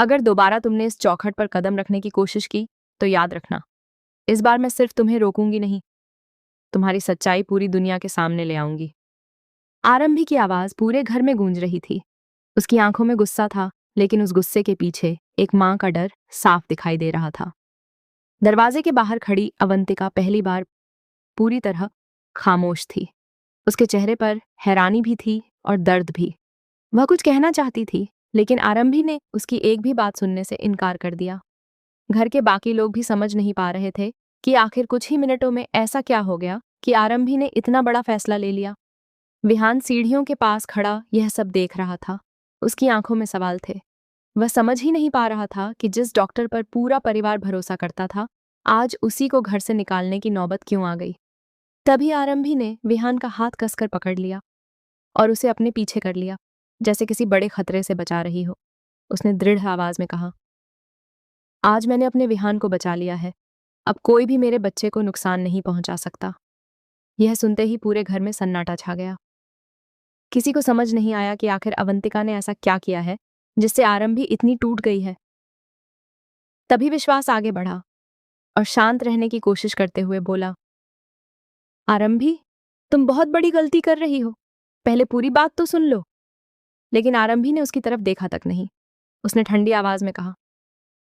अगर दोबारा तुमने इस चौखट पर कदम रखने की कोशिश की तो याद रखना, इस बार मैं सिर्फ तुम्हें रोकूंगी नहीं, तुम्हारी सच्चाई पूरी दुनिया के सामने ले आऊंगी। आरंभी की आवाज पूरे घर में गूंज रही थी। उसकी आंखों में गुस्सा था, लेकिन उस गुस्से के पीछे एक मां का डर साफ दिखाई दे रहा था। दरवाजे के बाहर खड़ी अवंतिका पहली बार पूरी तरह खामोश थी। उसके चेहरे पर हैरानी भी थी और दर्द भी। वह कुछ कहना चाहती थी, लेकिन आरंभी ने उसकी एक भी बात सुनने से इनकार कर दिया। घर के बाकी लोग भी समझ नहीं पा रहे थे कि आखिर कुछ ही मिनटों में ऐसा क्या हो गया कि आरंभी ने इतना बड़ा फैसला ले लिया। विहान सीढ़ियों के पास खड़ा यह सब देख रहा था। उसकी आंखों में सवाल थे। वह समझ ही नहीं पा रहा था कि जिस डॉक्टर पर पूरा परिवार भरोसा करता था, आज उसी को घर से निकालने की नौबत क्यों आ गई। तभी आरंभी ने विहान का हाथ कसकर पकड़ लिया और उसे अपने पीछे कर लिया, जैसे किसी बड़े खतरे से बचा रही हो। उसने दृढ़ आवाज में कहा, आज मैंने अपने विहान को बचा लिया है, अब कोई भी मेरे बच्चे को नुकसान नहीं पहुंचा सकता। यह सुनते ही पूरे घर में सन्नाटा छा गया। किसी को समझ नहीं आया कि आखिर अवंतिका ने ऐसा क्या किया है जिससे आरंभी इतनी टूट गई है। तभी विश्वास आगे बढ़ा और शांत रहने की कोशिश करते हुए बोला, आरंभी, तुम बहुत बड़ी गलती कर रही हो, पहले पूरी बात तो सुन लो। लेकिन आरंभी ने उसकी तरफ देखा तक नहीं। उसने ठंडी आवाज में कहा,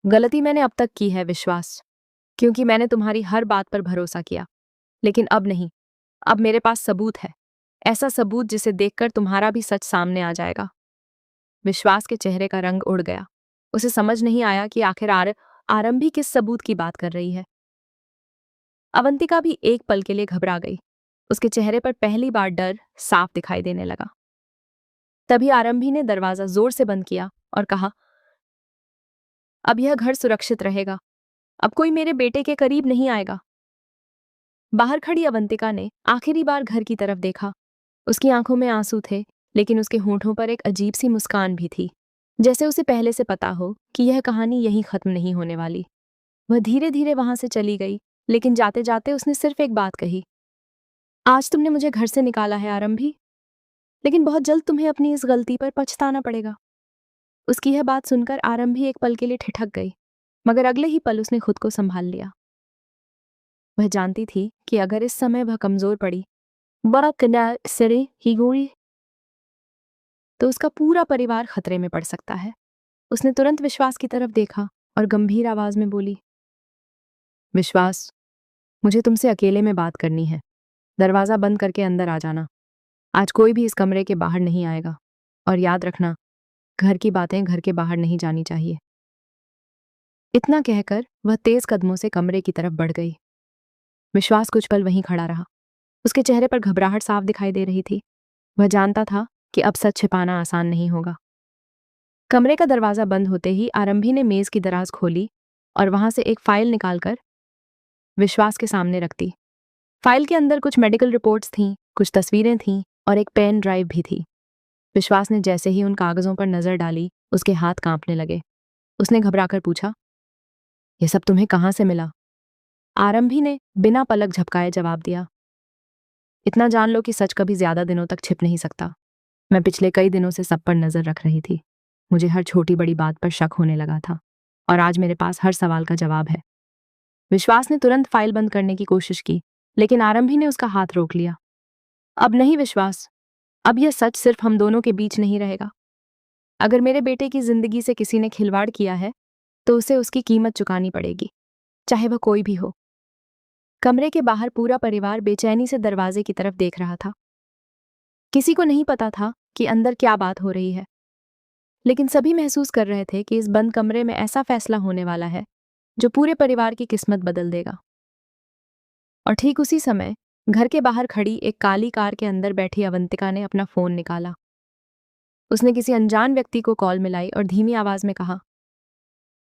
गलती मैंने अब तक की है विश्वास, क्योंकि मैंने तुम्हारी हर बात पर भरोसा किया, लेकिन अब नहीं। अब मेरे पास सबूत है, ऐसा सबूत जिसे देखकर तुम्हारा भी सच सामने आ जाएगा। विश्वास के चेहरे का रंग उड़ गया। उसे समझ नहीं आया कि आखिर आरंभी किस सबूत की बात कर रही है। अवंतिका भी एक पल के लिए घबरा गई। उसके चेहरे पर पहली बार डर साफ दिखाई देने लगा। तभी आरंभी ने दरवाजा जोर से बंद किया और कहा, अब यह घर सुरक्षित रहेगा, अब कोई मेरे बेटे के करीब नहीं आएगा। बाहर खड़ी अवंतिका ने आखिरी बार घर की तरफ देखा। उसकी आंखों में आंसू थे, लेकिन उसके होंठों पर एक अजीब सी मुस्कान भी थी, जैसे उसे पहले से पता हो कि यह कहानी यहीं खत्म नहीं होने वाली। वह धीरे धीरे वहां से चली गई, लेकिन जाते जाते उसने सिर्फ एक बात कही, आज तुमने मुझे घर से निकाला है आरंभी, लेकिन बहुत जल्द तुम्हें अपनी इस गलती पर पछताना पड़ेगा। उसकी यह बात सुनकर आरंभी एक पल के लिए ठिठक गई, मगर अगले ही पल उसने खुद को संभाल लिया। वह जानती थी कि अगर इस समय वह कमजोर पड़ी, बड़ा कन्या सिरे ही गोरी, तो उसका पूरा परिवार खतरे में पड़ सकता है। उसने तुरंत विश्वास की तरफ देखा और गंभीर आवाज में बोली, विश्वास, मुझे तुमसे अकेले में बात करनी है। दरवाजा बंद करके अंदर आ जाना। आज कोई भी इस कमरे के बाहर नहीं आएगा, और याद रखना, घर की बातें घर के बाहर नहीं जानी चाहिए। इतना कहकर वह तेज कदमों से कमरे की तरफ बढ़ गई। विश्वास कुछ पल वहीं खड़ा रहा। उसके चेहरे पर घबराहट साफ दिखाई दे रही थी। वह जानता था कि अब सच छिपाना आसान नहीं होगा। कमरे का दरवाजा बंद होते ही आरंभी ने मेज की दराज खोली और वहां से एक फाइल निकालकर विश्वास के सामने रख दी। फाइल के अंदर कुछ मेडिकल रिपोर्ट्स थीं, कुछ तस्वीरें थीं और एक पेन ड्राइव भी थी। विश्वास ने जैसे ही उन कागजों पर नजर डाली, उसके हाथ कांपने लगे। उसने घबराकर पूछा, यह सब तुम्हें कहाँ से मिला? आरंभी ने बिना पलक झपकाए जवाब दिया, इतना जान लो कि सच कभी ज्यादा दिनों तक छिप नहीं सकता। मैं पिछले कई दिनों से सब पर नजर रख रही थी। मुझे हर छोटी बड़ी बात पर शक होने लगा था, और आज मेरे पास हर सवाल का जवाब है। विश्वास ने तुरंत फाइल बंद करने की कोशिश की, लेकिन आरंभी ने उसका हाथ रोक लिया। अब नहीं विश्वास, अब यह सच सिर्फ हम दोनों के बीच नहीं रहेगा। अगर मेरे बेटे की जिंदगी से किसी ने खिलवाड़ किया है, तो उसे उसकी कीमत चुकानी पड़ेगी, चाहे वह कोई भी हो। कमरे के बाहर पूरा परिवार बेचैनी से दरवाजे की तरफ देख रहा था। किसी को नहीं पता था कि अंदर क्या बात हो रही है, लेकिन सभी महसूस कर रहे थे कि इस बंद कमरे में ऐसा फैसला होने वाला है जो पूरे परिवार की किस्मत बदल देगा। और ठीक उसी समय घर के बाहर खड़ी एक काली कार के अंदर बैठी अवंतिका ने अपना फोन निकाला। उसने किसी अनजान व्यक्ति को कॉल मिलाई और धीमी आवाज में कहा,